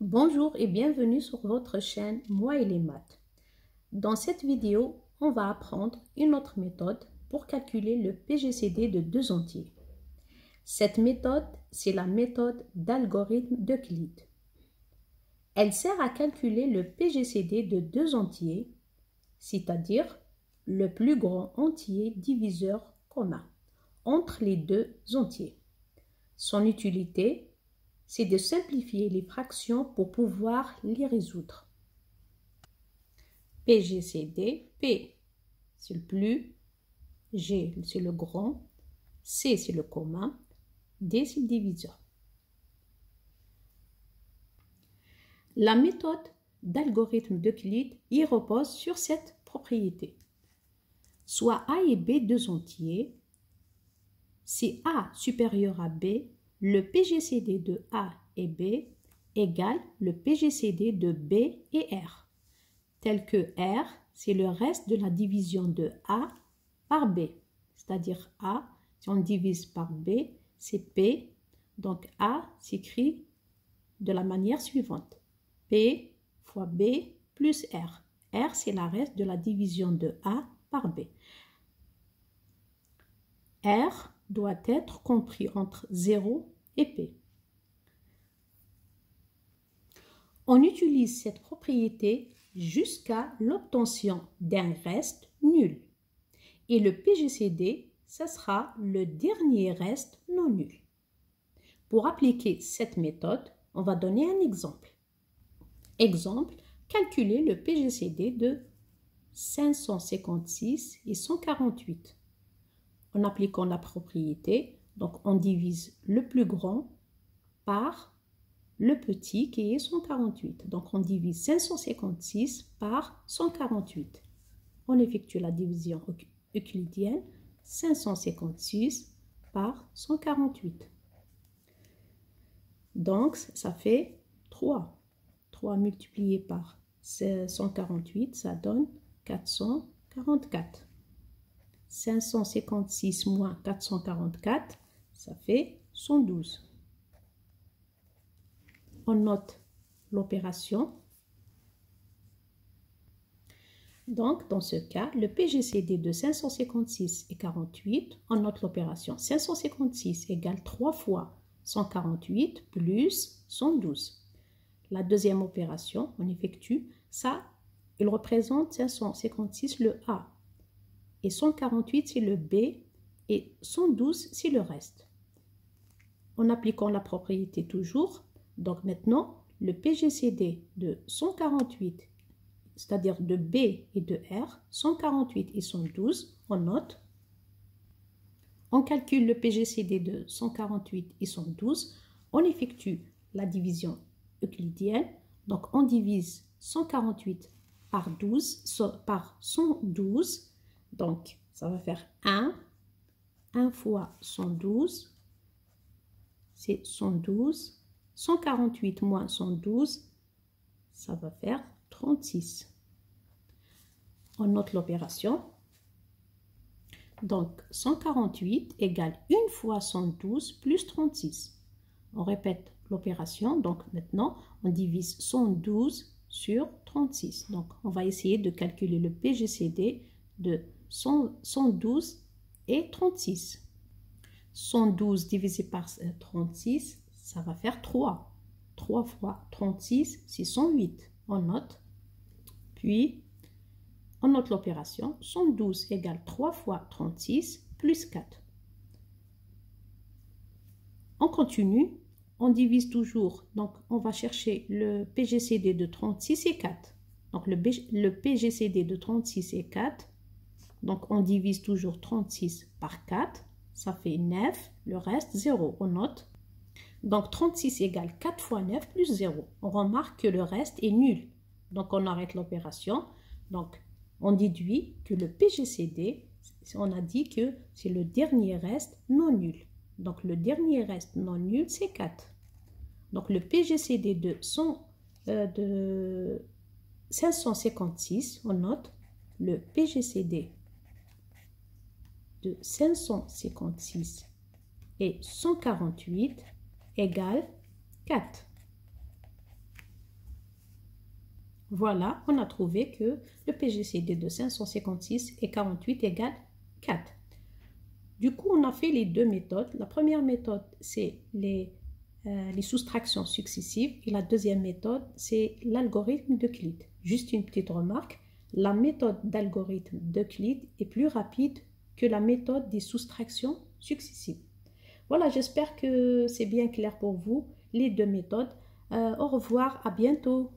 Bonjour et bienvenue sur votre chaîne Moi et les maths. Dans cette vidéo, on va apprendre une autre méthode pour calculer le PGCD de deux entiers. Cette méthode, c'est la méthode d'algorithme d'Euclide. Elle sert à calculer le PGCD de deux entiers, c'est-à-dire le plus grand entier diviseur commun entre les deux entiers. Son utilité, c'est de simplifier les fractions pour pouvoir les résoudre. PGCD, P c'est le plus, G c'est le grand, C c'est le commun, D c'est le diviseur. La méthode d'algorithme d'Euclide y repose sur cette propriété. Soit A et B deux entiers, si A supérieur à B, le PGCD de A et B égale le PGCD de B et R, tel que R, c'est le reste de la division de A par B, c'est-à-dire A, si on divise par B, c'est P, donc A s'écrit de la manière suivante, P fois B plus R. R, c'est la reste de la division de A par B. R doit être compris entre 0 et P. On utilise cette propriété jusqu'à l'obtention d'un reste nul. Et le PGCD, ce sera le dernier reste non nul. Pour appliquer cette méthode, on va donner un exemple. Exemple, calculer le PGCD de 556 et 148. En appliquant la propriété, donc on divise le plus grand par le petit qui est 148. Donc on divise 556 par 148. On effectue la division euclidienne, 556 par 148. Donc ça fait 3. 3 multiplié par 148, ça donne 444. 556 moins 444, ça fait 112. On note l'opération. Donc, dans ce cas, le PGCD de 556 et 48, on note l'opération. 556 égale 3 fois 148 plus 112. La deuxième opération, on effectue ça, il représente 556 le A. Et 148 c'est le B et 112 c'est le reste. En appliquant la propriété toujours, donc maintenant le PGCD de 148, c'est-à-dire de B et de R, 148 et 112, on note. On calcule le PGCD de 148 et 112, on effectue la division euclidienne, donc on divise 148 par 112, donc ça va faire 1 fois 112, c'est 112, 148 moins 112, ça va faire 36. On note l'opération. Donc 148 égale 1 fois 112 plus 36. On répète l'opération, donc maintenant on divise 112 sur 36. Donc on va essayer de calculer le PGCD de 112 et 36. 112 divisé par 36, ça va faire 3. 3 fois 36, c'est 108. On note. Puis, on note l'opération. 112 égale 3 fois 36 plus 4. On continue. On divise toujours. Donc, on va chercher le PGCD de 36 et 4. Donc, le PGCD de 36 et 4. Donc, on divise toujours 36 par 4. Ça fait 9. Le reste, 0. On note. Donc, 36 égale 4 fois 9 plus 0. On remarque que le reste est nul. Donc, on arrête l'opération. Donc, on déduit que le PGCD, on a dit que c'est le dernier reste non nul. Donc, le dernier reste non nul, c'est 4. Donc, le PGCD de 556, on note le PGCD de 556 et 148 égale 4. Voilà, on a trouvé que le PGCD de 556 et 48 égale 4. Du coup, on a fait les deux méthodes. La première méthode, c'est les soustractions successives. Et la deuxième méthode, c'est l'algorithme d'Euclide. Juste une petite remarque, la méthode d'algorithme d'Euclide est plus rapide que la méthode des soustractions successives. Voilà, j'espère que c'est bien clair pour vous, les deux méthodes. Au revoir, à bientôt.